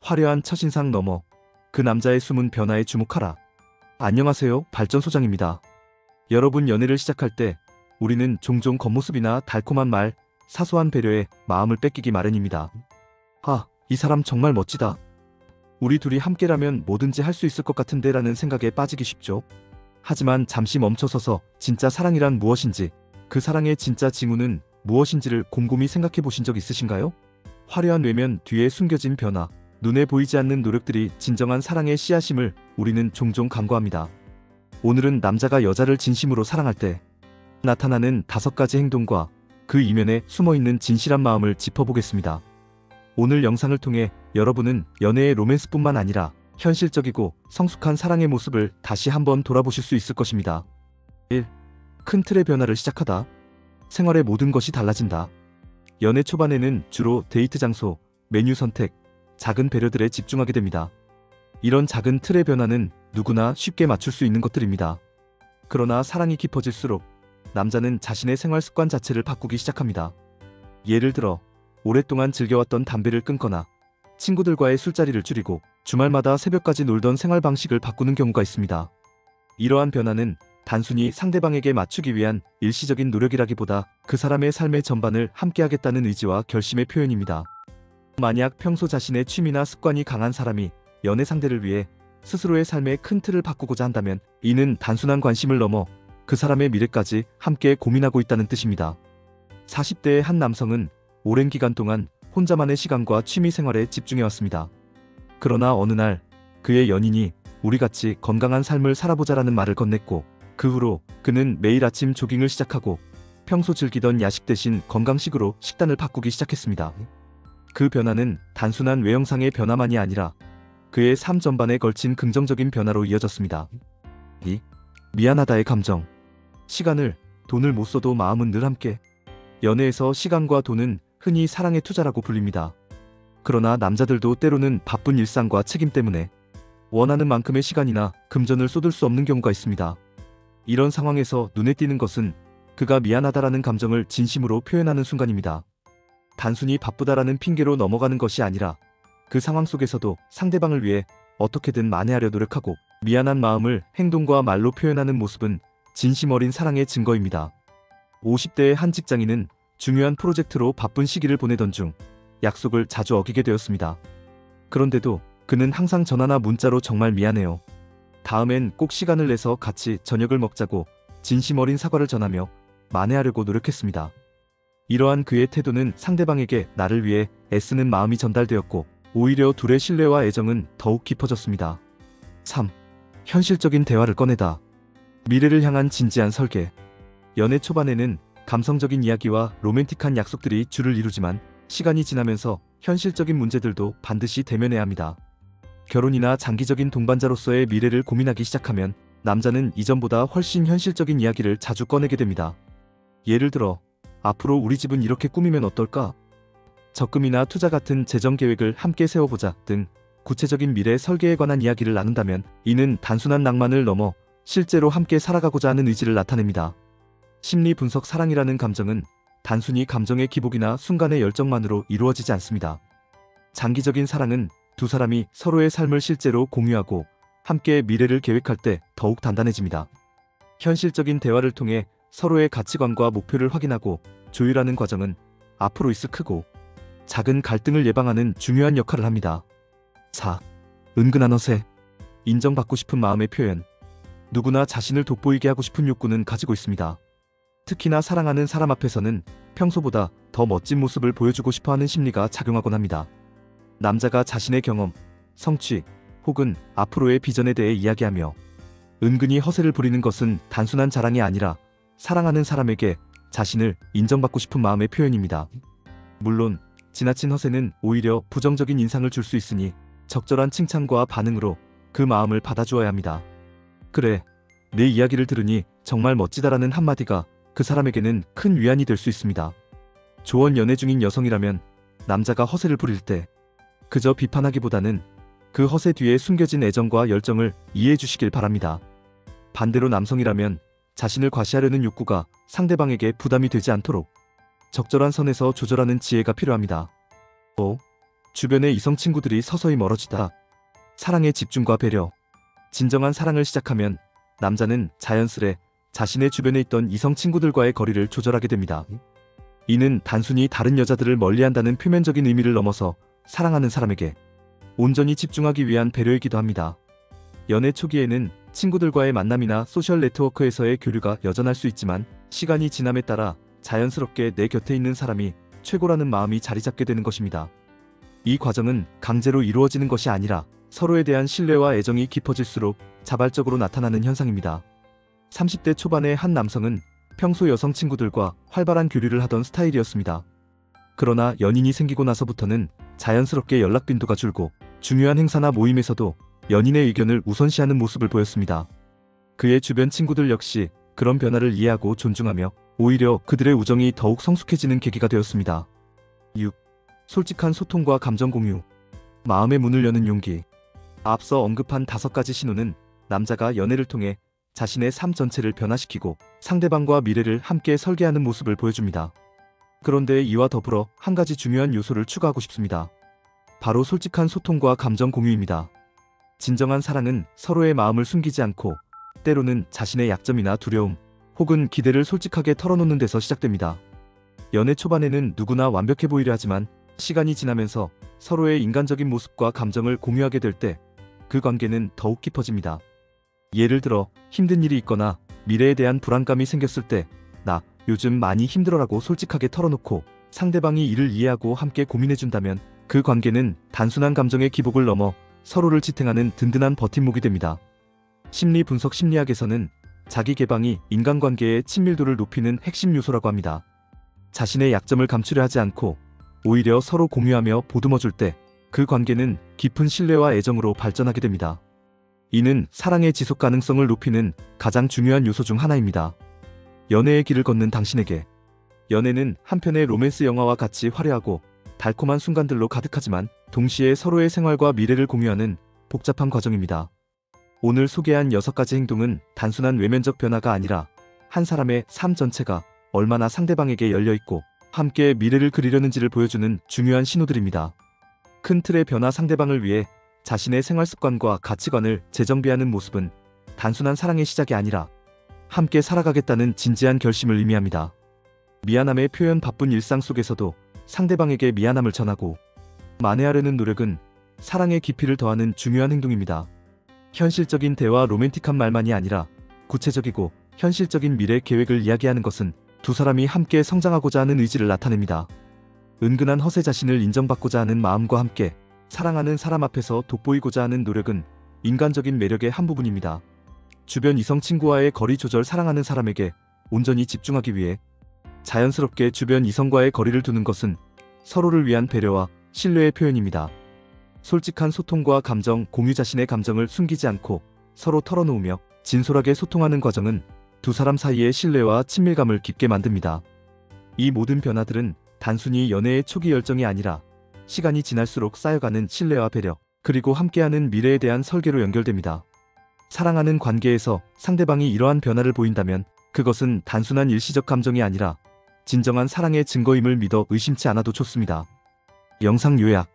화려한 첫인상 너머 그 남자의 숨은 변화에 주목하라. 안녕하세요, 발전소장입니다. 여러분, 연애를 시작할 때 우리는 종종 겉모습이나 달콤한 말, 사소한 배려에 마음을 뺏기기 마련입니다. 아, 이 사람 정말 멋지다. 우리 둘이 함께라면 뭐든지 할 수 있을 것 같은데 라는 생각에 빠지기 쉽죠. 하지만 잠시 멈춰서서 진짜 사랑이란 무엇인지, 그 사랑의 진짜 징후는 무엇인지를 곰곰이 생각해 보신 적 있으신가요? 화려한 외면 뒤에 숨겨진 변화, 눈에 보이지 않는 노력들이 진정한 사랑의 씨앗임을 우리는 종종 간과합니다. 오늘은 남자가 여자를 진심으로 사랑할 때 나타나는 5가지 행동과 그 이면에 숨어있는 진실한 마음을 짚어보겠습니다. 오늘 영상을 통해 여러분은 연애의 로맨스뿐만 아니라 현실적이고 성숙한 사랑의 모습을 다시 한번 돌아보실 수 있을 것입니다. 1. 큰 틀의 변화를 시작하다. 생활의 모든 것이 달라진다. 연애 초반에는 주로 데이트 장소, 메뉴 선택, 작은 배려들에 집중하게 됩니다. 이런 작은 틀의 변화는 누구나 쉽게 맞출 수 있는 것들입니다. 그러나 사랑이 깊어질수록 남자는 자신의 생활 습관 자체를 바꾸기 시작합니다. 예를 들어 오랫동안 즐겨왔던 담배를 끊거나 친구들과의 술자리를 줄이고 주말마다 새벽까지 놀던 생활 방식을 바꾸는 경우가 있습니다. 이러한 변화는 단순히 상대방에게 맞추기 위한 일시적인 노력이라기보다 그 사람의 삶의 전반을 함께하겠다는 의지와 결심의 표현입니다. 만약 평소 자신의 취미나 습관이 강한 사람이 연애 상대를 위해 스스로의 삶의 큰 틀을 바꾸고자 한다면 이는 단순한 관심을 넘어 그 사람의 미래까지 함께 고민하고 있다는 뜻입니다. 40대의 한 남성은 오랜 기간 동안 혼자만의 시간과 취미 생활에 집중해왔습니다. 그러나 어느 날 그의 연인이 우리같이 건강한 삶을 살아보자라는 말을 건넸고, 그 후로 그는 매일 아침 조깅을 시작하고 평소 즐기던 야식 대신 건강식으로 식단을 바꾸기 시작했습니다. 그 변화는 단순한 외형상의 변화만이 아니라 그의 삶 전반에 걸친 긍정적인 변화로 이어졌습니다. 2. 미안하다의 감정. 시간을, 돈을 못 써도 마음은 늘 함께. 연애에서 시간과 돈은 흔히 사랑의 투자라고 불립니다. 그러나 남자들도 때로는 바쁜 일상과 책임 때문에 원하는 만큼의 시간이나 금전을 쏟을 수 없는 경우가 있습니다. 이런 상황에서 눈에 띄는 것은 그가 미안하다라는 감정을 진심으로 표현하는 순간입니다. 단순히 바쁘다라는 핑계로 넘어가는 것이 아니라 그 상황 속에서도 상대방을 위해 어떻게든 만회하려 노력하고 미안한 마음을 행동과 말로 표현하는 모습은 진심 어린 사랑의 증거입니다. 50대의 한 직장인은 중요한 프로젝트로 바쁜 시기를 보내던 중 약속을 자주 어기게 되었습니다. 그런데도 그는 항상 전화나 문자로 정말 미안해요. 다음엔 꼭 시간을 내서 같이 저녁을 먹자고 진심 어린 사과를 전하며 만회하려고 노력했습니다. 이러한 그의 태도는 상대방에게 나를 위해 애쓰는 마음이 전달되었고 오히려 둘의 신뢰와 애정은 더욱 깊어졌습니다. 3. 현실적인 대화를 꺼내다. 미래를 향한 진지한 설계. 연애 초반에는 감성적인 이야기와 로맨틱한 약속들이 주를 이루지만 시간이 지나면서 현실적인 문제들도 반드시 대면해야 합니다. 결혼이나 장기적인 동반자로서의 미래를 고민하기 시작하면 남자는 이전보다 훨씬 현실적인 이야기를 자주 꺼내게 됩니다. 예를 들어, 앞으로 우리 집은 이렇게 꾸미면 어떨까? 적금이나 투자 같은 재정 계획을 함께 세워보자 등 구체적인 미래 설계에 관한 이야기를 나눈다면 이는 단순한 낭만을 넘어 실제로 함께 살아가고자 하는 의지를 나타냅니다. 심리 분석. 사랑이라는 감정은 단순히 감정의 기복이나 순간의 열정만으로 이루어지지 않습니다. 장기적인 사랑은 두 사람이 서로의 삶을 실제로 공유하고 함께 미래를 계획할 때 더욱 단단해집니다. 현실적인 대화를 통해 서로의 가치관과 목표를 확인하고 조율하는 과정은 앞으로 있을 크고 작은 갈등을 예방하는 중요한 역할을 합니다. 4. 은근한 허세. 인정받고 싶은 마음의 표현. 누구나 자신을 돋보이게 하고 싶은 욕구는 가지고 있습니다. 특히나 사랑하는 사람 앞에서는 평소보다 더 멋진 모습을 보여주고 싶어하는 심리가 작용하곤 합니다. 남자가 자신의 경험, 성취, 혹은 앞으로의 비전에 대해 이야기하며 은근히 허세를 부리는 것은 단순한 자랑이 아니라 사랑하는 사람에게 자신을 인정받고 싶은 마음의 표현입니다. 물론 지나친 허세는 오히려 부정적인 인상을 줄 수 있으니 적절한 칭찬과 반응으로 그 마음을 받아주어야 합니다. 그래, 내 이야기를 들으니 정말 멋지다라는 한마디가 그 사람에게는 큰 위안이 될 수 있습니다. 조언 연애 중인 여성이라면 남자가 허세를 부릴 때 그저 비판하기보다는 그 허세 뒤에 숨겨진 애정과 열정을 이해해 주시길 바랍니다. 반대로 남성이라면 자신을 과시하려는 욕구가 상대방에게 부담이 되지 않도록 적절한 선에서 조절하는 지혜가 필요합니다. 5. 주변의 이성 친구들이 서서히 멀어지다. 사랑의 집중과 배려. 진정한 사랑을 시작하면 남자는 자연스레 자신의 주변에 있던 이성 친구들과의 거리를 조절하게 됩니다. 이는 단순히 다른 여자들을 멀리한다는 표면적인 의미를 넘어서 사랑하는 사람에게 온전히 집중하기 위한 배려이기도 합니다. 연애 초기에는 친구들과의 만남이나 소셜 네트워크에서의 교류가 여전할 수 있지만 시간이 지남에 따라 자연스럽게 내 곁에 있는 사람이 최고라는 마음이 자리 잡게 되는 것입니다. 이 과정은 강제로 이루어지는 것이 아니라 서로에 대한 신뢰와 애정이 깊어질수록 자발적으로 나타나는 현상입니다. 30대 초반의 한 남성은 평소 여성 친구들과 활발한 교류를 하던 스타일이었습니다. 그러나 연인이 생기고 나서부터는 자연스럽게 연락 빈도가 줄고 중요한 행사나 모임에서도 연인의 의견을 우선시하는 모습을 보였습니다. 그의 주변 친구들 역시 그런 변화를 이해하고 존중하며 오히려 그들의 우정이 더욱 성숙해지는 계기가 되었습니다. 6. 솔직한 소통과 감정 공유. 마음의 문을 여는 용기. 앞서 언급한 5가지 신호는 남자가 연애를 통해 자신의 삶 전체를 변화시키고 상대방과 미래를 함께 설계하는 모습을 보여줍니다. 그런데 이와 더불어 한 가지 중요한 요소를 추가하고 싶습니다. 바로 솔직한 소통과 감정 공유입니다. 진정한 사랑은 서로의 마음을 숨기지 않고 때로는 자신의 약점이나 두려움 혹은 기대를 솔직하게 털어놓는 데서 시작됩니다. 연애 초반에는 누구나 완벽해 보이려 하지만 시간이 지나면서 서로의 인간적인 모습과 감정을 공유하게 될 때 그 관계는 더욱 깊어집니다. 예를 들어 힘든 일이 있거나 미래에 대한 불안감이 생겼을 때 나 요즘 많이 힘들어라고 솔직하게 털어놓고 상대방이 이를 이해하고 함께 고민해준다면 그 관계는 단순한 감정의 기복을 넘어 서로를 지탱하는 든든한 버팀목이 됩니다. 심리 분석 심리학에서는 자기 개방이 인간관계의 친밀도를 높이는 핵심 요소라고 합니다. 자신의 약점을 감추려 하지 않고 오히려 서로 공유하며 보듬어줄 때 그 관계는 깊은 신뢰와 애정으로 발전하게 됩니다. 이는 사랑의 지속 가능성을 높이는 가장 중요한 요소 중 하나입니다. 연애의 길을 걷는 당신에게. 연애는 한편의 로맨스 영화와 같이 화려하고 달콤한 순간들로 가득하지만 동시에 서로의 생활과 미래를 공유하는 복잡한 과정입니다. 오늘 소개한 6가지 행동은 단순한 외면적 변화가 아니라 한 사람의 삶 전체가 얼마나 상대방에게 열려있고 함께 미래를 그리려는지를 보여주는 중요한 신호들입니다. 큰 틀의 변화 상대방을 위해 자신의 생활 습관과 가치관을 재정비하는 모습은 단순한 사랑의 시작이 아니라 함께 살아가겠다는 진지한 결심을 의미합니다. 미안함의 표현. 바쁜 일상 속에서도 상대방에게 미안함을 전하고 만회하려는 노력은 사랑의 깊이를 더하는 중요한 행동입니다. 현실적인 대화. 로맨틱한 말만이 아니라 구체적이고 현실적인 미래 계획을 이야기하는 것은 두 사람이 함께 성장하고자 하는 의지를 나타냅니다. 은근한 허세. 자신을 인정받고자 하는 마음과 함께 사랑하는 사람 앞에서 돋보이고자 하는 노력은 인간적인 매력의 한 부분입니다. 주변 이성 친구와의 거리 조절. 사랑하는 사람에게 온전히 집중하기 위해 자연스럽게 주변 이성과의 거리를 두는 것은 서로를 위한 배려와 신뢰의 표현입니다. 솔직한 소통과 감정 공유. 자신의 감정을 숨기지 않고 서로 털어놓으며 진솔하게 소통하는 과정은 두 사람 사이의 신뢰와 친밀감을 깊게 만듭니다. 이 모든 변화들은 단순히 연애의 초기 열정이 아니라 시간이 지날수록 쌓여가는 신뢰와 배려, 그리고 함께하는 미래에 대한 설계로 연결됩니다. 사랑하는 관계에서 상대방이 이러한 변화를 보인다면 그것은 단순한 일시적 감정이 아니라 진정한 사랑의 증거임을 믿어 의심치 않아도 좋습니다. 영상 요약.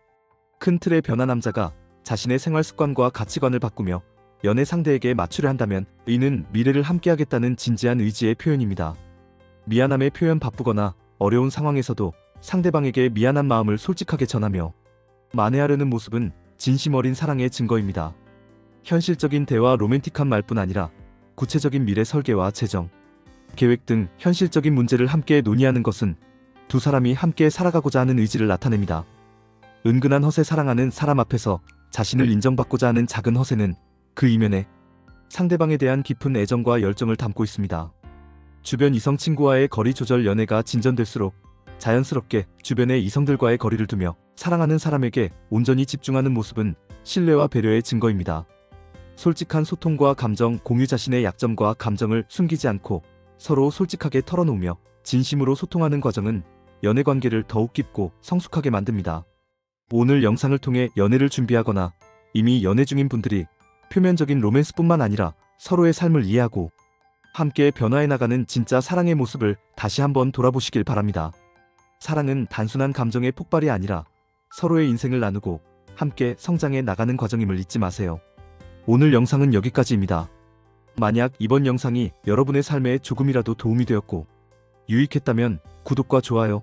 큰 틀의 변화. 남자가 자신의 생활 습관과 가치관을 바꾸며 연애 상대에게 맞추려 한다면 이는 미래를 함께하겠다는 진지한 의지의 표현입니다. 미안함의 표현. 바쁘거나 어려운 상황에서도 상대방에게 미안한 마음을 솔직하게 전하며 만회하려는 모습은 진심 어린 사랑의 증거입니다. 현실적인 대화. 로맨틱한 말뿐 아니라 구체적인 미래 설계와 재정, 계획 등 현실적인 문제를 함께 논의하는 것은 두 사람이 함께 살아가고자 하는 의지를 나타냅니다. 은근한 허세. 사랑하는 사람 앞에서 자신을 인정받고자 하는 작은 허세는 그 이면에 상대방에 대한 깊은 애정과 열정을 담고 있습니다. 주변 이성 친구와의 거리 조절. 연애가 진전될수록 자연스럽게 주변의 이성들과의 거리를 두며 사랑하는 사람에게 온전히 집중하는 모습은 신뢰와 배려의 증거입니다. 솔직한 소통과 감정 공유. 자신의 약점과 감정을 숨기지 않고 서로 솔직하게 털어놓으며 진심으로 소통하는 과정은 연애 관계를 더욱 깊고 성숙하게 만듭니다. 오늘 영상을 통해 연애를 준비하거나 이미 연애 중인 분들이 표면적인 로맨스뿐만 아니라 서로의 삶을 이해하고 함께 변화해 나가는 진짜 사랑의 모습을 다시 한번 돌아보시길 바랍니다. 사랑은 단순한 감정의 폭발이 아니라 서로의 인생을 나누고 함께 성장해 나가는 과정임을 잊지 마세요. 오늘 영상은 여기까지입니다. 만약 이번 영상이 여러분의 삶에 조금이라도 도움이 되었고 유익했다면 구독과 좋아요,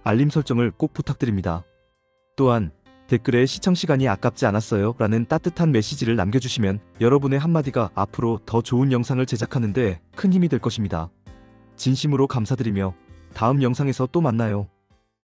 알림 설정을 꼭 부탁드립니다. 또한 댓글에 시청 시간이 아깝지 않았어요 라는 따뜻한 메시지를 남겨주시면 여러분의 한마디가 앞으로 더 좋은 영상을 제작하는 데 큰 힘이 될 것입니다. 진심으로 감사드리며 다음 영상에서 또 만나요.